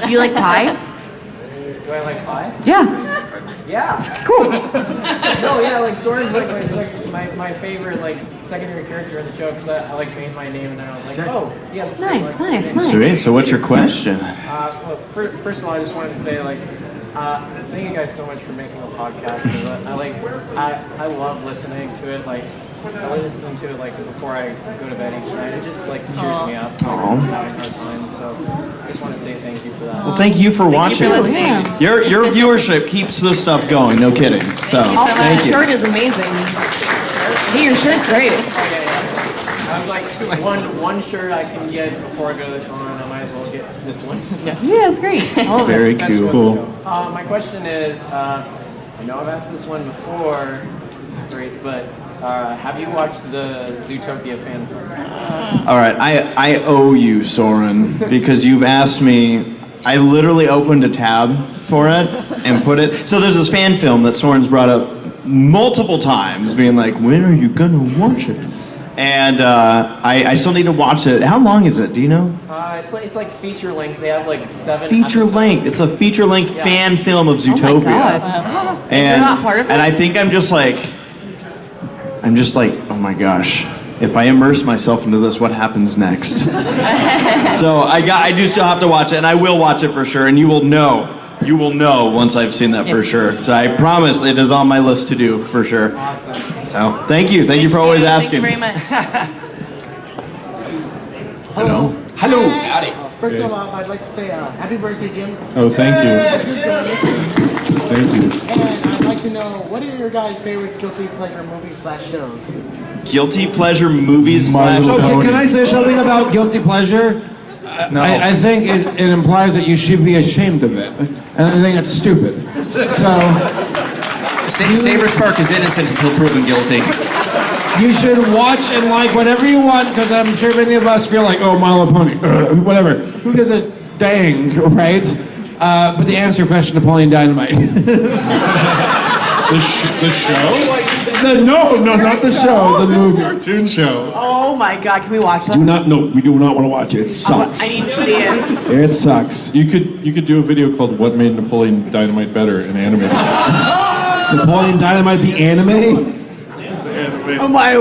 Do you like pie? Do I like pie? Yeah. Yeah. Cool. No, yeah, like Soren's like my favorite like secondary character in the show because I like made my name and then I was like, oh, yes. Nice. Sweet. So what's your question? Well, first of all, I just wanted to say like, thank you guys so much for making a podcast. 'Cause I love listening to it. Like, I listen to it like before I go to bed each night. It just like cheers me up. Like, I'm having a hard time, so I just want to say thank you for that. Well, thank you for watching. Your viewership keeps this stuff going. No kidding. So thank you. Your shirt is amazing. Hey, your shirt's great. I was like one shirt I can get before I go to the con. I might as well get this one. Yeah, it's great. Very cool. My question is, I know I've asked this one before, Grace, but have you watched the Zootopia fan film? All right, I owe you, Soren, because you've asked me. I literally opened a tab for it and put it. So there's this fan film that Soren's brought up multiple times, being like, "When are you gonna watch it?" And I still need to watch it. How long is it? Do you know? It's like feature length. They have like 7 Feature episodes. length. It's a feature length fan film of Zootopia. Oh my God. And you're not part of it? And I think I'm just like, oh my gosh, if I immerse myself into this, what happens next? So I do still have to watch it, and I will watch it for sure, and you will know once I've seen that for sure. So I promise it is on my list to do for sure. Awesome. So thank you for always asking. Thank you very much. Hello. Hello. Howdy. First of all, I'd like to say happy birthday, Jim. Oh, thank you. Thank you. And I'd like to know, what are your guys' favorite guilty pleasure movies/shows? Guilty pleasure movies. Okay, can I say something about guilty pleasure? No. I think it implies that you should be ashamed of it. And I think it's stupid. So Saberspark is innocent until proven guilty. you should watch and like whatever you want, because I'm sure many of us feel like, oh, My Little Pony, whatever. Who gives a dang, right? But to answer your question, Napoleon Dynamite. The show? No, not the show, the movie. Cartoon show. Oh my God, can we watch that? We do not want to watch it. It sucks. I need to see it. It sucks. You could do a video called "What Made Napoleon Dynamite Better" and animate it. Napoleon Dynamite, the anime? Oh my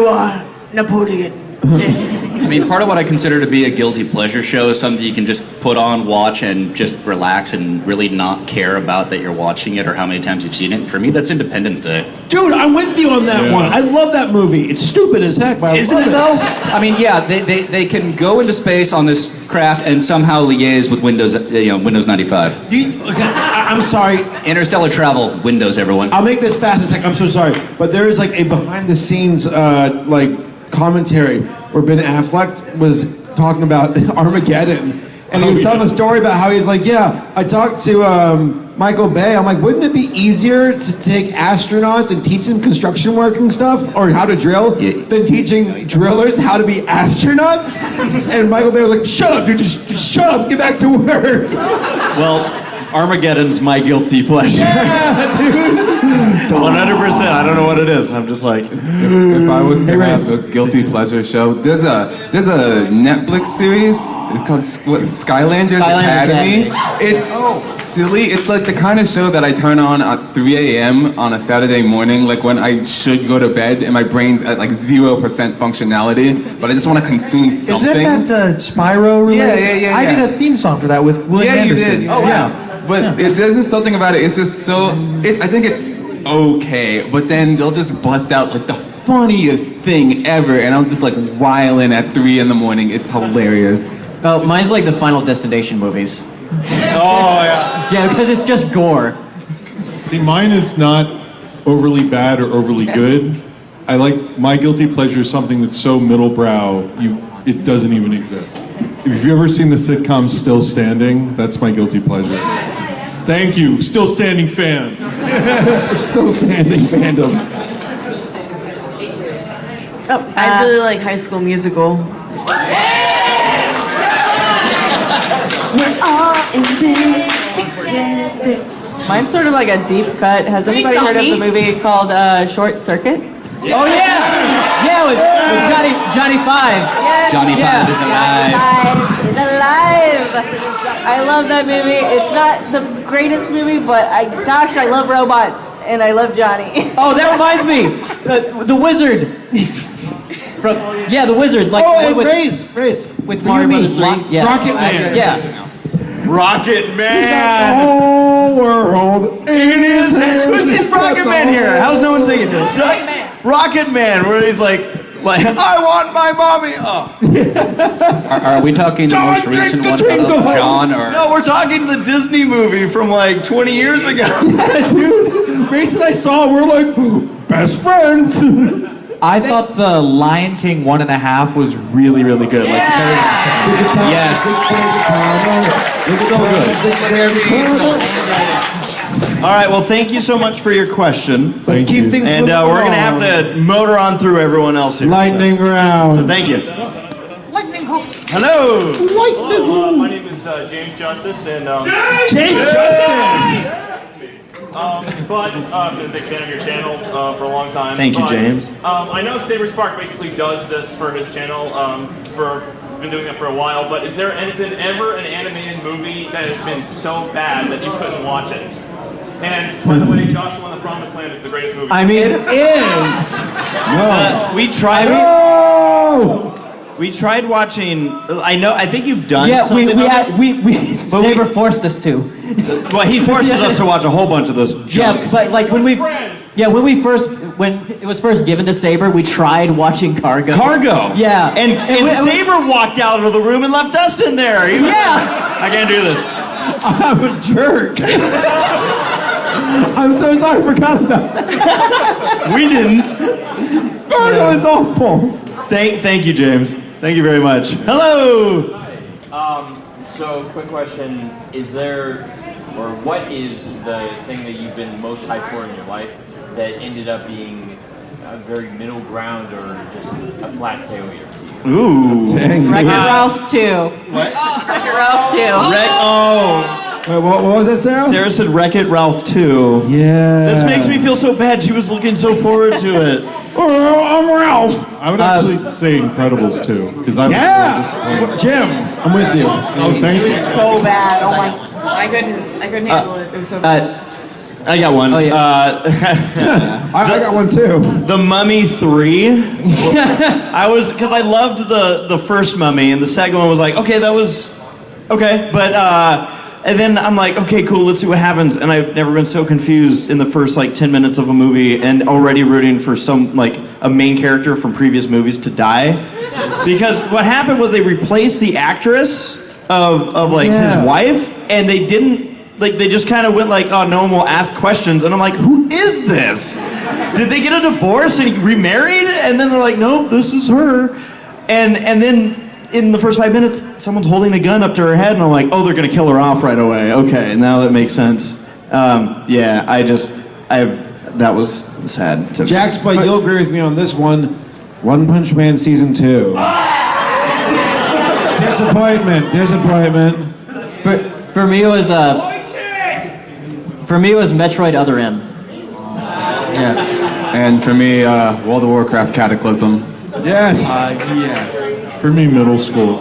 Napoleon. I mean, part of what I consider to be a guilty pleasure show is something you can just put on, watch, and just relax and really not care about that you're watching it or how many times you've seen it. For me, that's Independence Day. Dude, I'm with you on that one. I love that movie. It's stupid as heck, but Isn't it though? I mean, yeah, they can go into space on this craft and somehow liaise with Windows 95. I'm sorry. Interstellar travel, Windows, everyone. I'll make this fast as heck. I'm so sorry. But there is like a behind the scenes commentary where Ben Affleck was talking about Armageddon. And he was telling a story about how he's like, yeah, I talked to Michael Bay. I'm like, wouldn't it be easier to take astronauts and teach them construction work and stuff, or how to drill, than teaching drillers how to be astronauts? And Michael Bay was like, shut up, dude, just shut up, get back to work. Well, Armageddon's my guilty pleasure. Yeah, dude. 100%. I don't know what it is. I'm just like, if I was to have a guilty pleasure show, there's a Netflix series. It's called Skylanders Academy. It's silly. It's like the kind of show that I turn on at 3 a.m. on a Saturday morning, like when I should go to bed and my brain's at like 0% functionality, but I just want to consume something. Is that Spyro related? Yeah. I did a theme song for that with William Anderson. You did. Oh, wow. But there's just something about it. It's just so. I think it's okay, but then they'll just bust out like the funniest thing ever, and I'm just like wiling at 3 in the morning. It's hilarious. Oh, mine's like the Final Destination movies. Oh, yeah. Yeah, because it's just gore. See, mine is not overly bad or overly good. I like, my guilty pleasure is something that's so middle brow, it doesn't even exist. If you've ever seen the sitcom Still Standing, that's my guilty pleasure. Thank you, Still Standing fans. It's Still Standing fandom. Oh, I really like High School Musical. We're all in this together. Mine's sort of like a deep cut. Has anybody heard of the movie called Short Circuit? Oh yeah! Yeah, with Johnny Five. Yes. Johnny Five is alive. Johnny Five is alive. I love that movie. It's not the greatest movie, but gosh, I love robots and I love Johnny. Oh, that reminds me, the wizard. The wizard. Like Race. With Mario Brothers 3. Yeah. Rocket Man. Yeah. Rocket Man. The whole world in his hands. Who's in Rocket Man here? How's no one singing? So, Rocket Man, where he's like, I want my mommy. Oh. Are we talking the most recent one, John? Or No, we're talking the Disney movie from like 20 years ago. Yeah, dude. Race and I saw, we're like best friends. I thought the Lion King 1.5 was really, really good. Like, yes. All right, well, thank you so much for your question. Let's keep things And moving we're going to along. have to motor on through everyone else here. Lightning round. So thank you. Lightning hole. Hello. Lightning My name is James Justice, and James Justice. But I've been a big fan of your channels for a long time. Thank you, But, James. I know Saberspark basically does this for his channel. He's been doing it for a while. But is there been ever an animated movie that has been so bad that you couldn't watch it? And by the way, Joshua and the Promised Land is the greatest movie. I mean, It is. No. We tried. No. We tried watching. I think you've done. yeah, something on this. Saber forced us to. Well, he forces us to watch a whole bunch of this junk. Yeah, but like when it was first given to Saber, we tried watching Cargo. Yeah. And Saber walked out of the room and left us in there. I can't do this. I'm a jerk. I'm so sorry, I forgot about that. We didn't. Cargo is awful. Thank you, James. Thank you very much. Hello. So, quick question: is there, or what is the thing that you've been most hyped for in your life that ended up being a very middle ground or just a flat failure? Ooh. Dang. Wreck-It Ralph 2. What? Wreck-It Ralph 2. Wait, what was that, Sarah? Sarah said Wreck-It Ralph 2. Yeah. This makes me feel so bad. She was looking so forward to it. Oh, I'm Ralph. I would actually say Incredibles too, because I was Jim, I'm with you. Oh, thank It you. was so bad. Oh my! I couldn't handle it. It was so bad. I got one. Oh, yeah. I got one too. The Mummy 3. Because I loved the first Mummy, and the second one was like, okay, that was okay, but and then I'm like, okay, cool, let's see what happens. And I've never been so confused in the first like 10 minutes of a movie, and already rooting for a main character from previous movies to die. Because what happened was they replaced the actress of his wife, and they didn't. They just kind of went like, oh, no one will ask questions. And I'm like, who is this? Did they get a divorce and remarried? And then they're like, nope, this is her. And then in the first 5 minutes, someone's holding a gun up to her head, and I'm like, oh, they're gonna kill her off right away. Okay, now that makes sense. That was sad. Jax, but you'll agree with me on this one. One Punch Man Season 2. Disappointment. For me, it was For me, it was Metroid Other M. Yeah. And for me, World of Warcraft Cataclysm. Yes. Yeah. For me, middle school.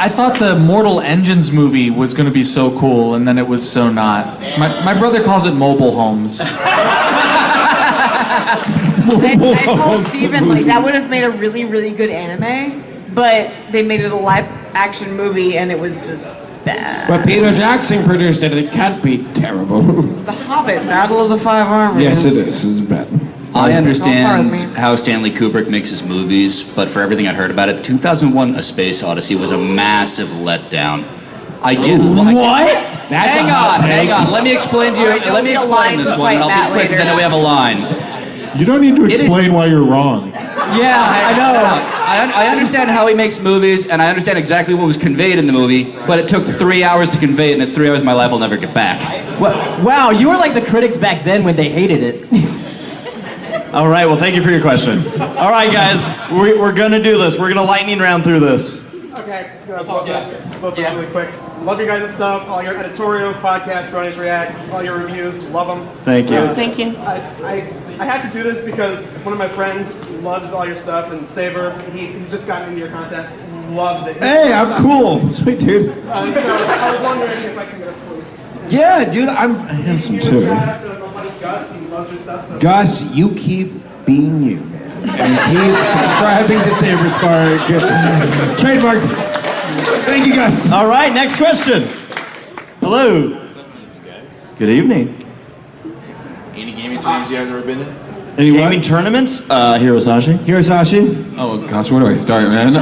I thought the Mortal Engines movie was going to be so cool, and then it was so not. My brother calls it mobile homes. I told Steven, like, that would have made a really, really good anime, but they made it a live action movie and it was just bad. But Peter Jackson produced it, it can't be terrible. The Hobbit, Battle of the Five Armies. Yes, it is. It's bad. I understand Don't start how Stanley Kubrick makes his movies, but for everything I heard about it, 2001: A Space Odyssey was a massive letdown. I did. What? Hang on. Let me explain to you. Let me explain this one, and I'll be quick because I know we have a line. You don't need to explain why you're wrong. Yeah, I know. I understand how he makes movies, and I understand exactly what was conveyed in the movie, but it took 3 hours to convey it, and it's 3 hours of my life I'll never get back. Wow, you were like the critics back then when they hated it. All right, well, thank you for your question. All right, guys, we're going to do this. We're going to lightning round through this. Okay, both this really quick. Love your guys' stuff, all your editorials, podcasts, Brony's React, all your reviews, love them. Thank you. Thank you. I have to do this because one of my friends loves all your stuff, and Saber, he's just gotten into your content, loves it. Hey, I'm cool. Sweet dude. So I was wondering if I can get a close. Yeah, dude, I'm handsome too. Shout out to my buddy Gus, he loves your stuff. So. Gus, you keep being you, man. And keep subscribing to Saberspark. Trademarked. Thank you, Gus. All right, next question. Hello. Good evening. Any gaming tournaments you guys ever been in? Any gaming tournaments? Hirosashi. Hirosashi? Oh gosh, where do I start, man?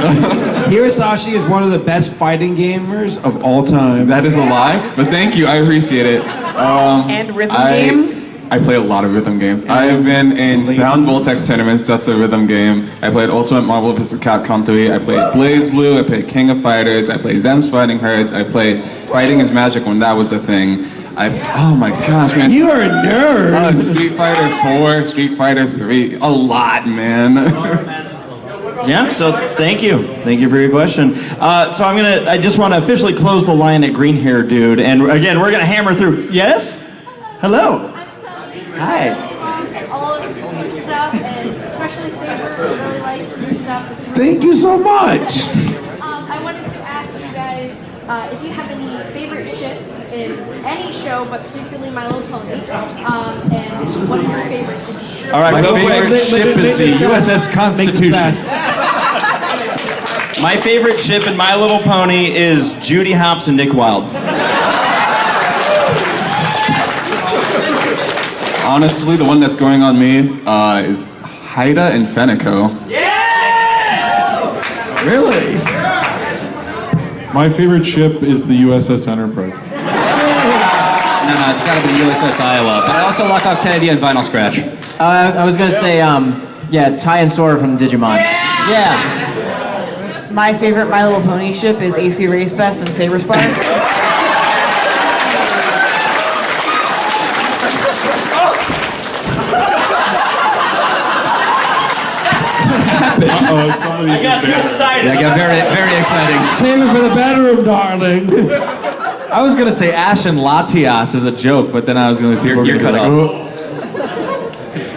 Hirosashi is one of the best fighting gamers of all time. That is a lie, but thank you, I appreciate it. And rhythm games? I play a lot of rhythm games. I have been in Sound Voltex tournaments, that's a rhythm game. I played Ultimate Marvel vs. Capcom 3, I played Blaze Blue, I played King of Fighters, I played Them's Fighting Herds, I played Fighting is Magic when that was a thing. Oh my gosh, man. You are a nerd. Street Fighter 4, Street Fighter 3, a lot, man. Yeah, so thank you. Thank you for your question. So I just want to officially close the line at green hair dude. And again, we're going to hammer through. Yes? Hello. Hi. All of your stuff, and especially Saber, I really like your stuff. Thank you so much. I wanted to ask you guys if you have any favorite ships in any show, but particularly My Little Pony, and what are your favorites? All right, my real favorite quick. ship is the USS Constitution. My favorite ship in My Little Pony is Judy Hopps and Nick Wilde. Honestly, the one that's going on me is Haida and Fenico. Really? My favorite ship is the USS Enterprise. No, it's got to be the USS Iowa. But I also like Octavia and Vinyl Scratch. I was gonna say, Ty and Sora from Digimon. Yeah. My favorite My Little Pony ship is ACRacebest and Saberspark. I got too excited. Yeah, I got very, very exciting. Save it for the bedroom, darling. I was gonna say Ash and Latias as a joke, but then I was gonna You're cut off.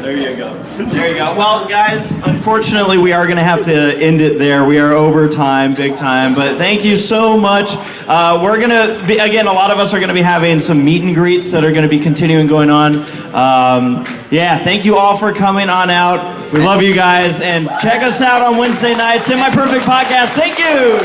There you go. There you go. Well, guys, unfortunately, we are going to have to end it there. We are over time, big time. But thank you so much. We're going to be, again, a lot of us are going to be having some meet and greets that are going to be continuing going on. Yeah, thank you all for coming on out. We love you guys. And check us out on Wednesday night. Semi Perfect Podcast. Thank you.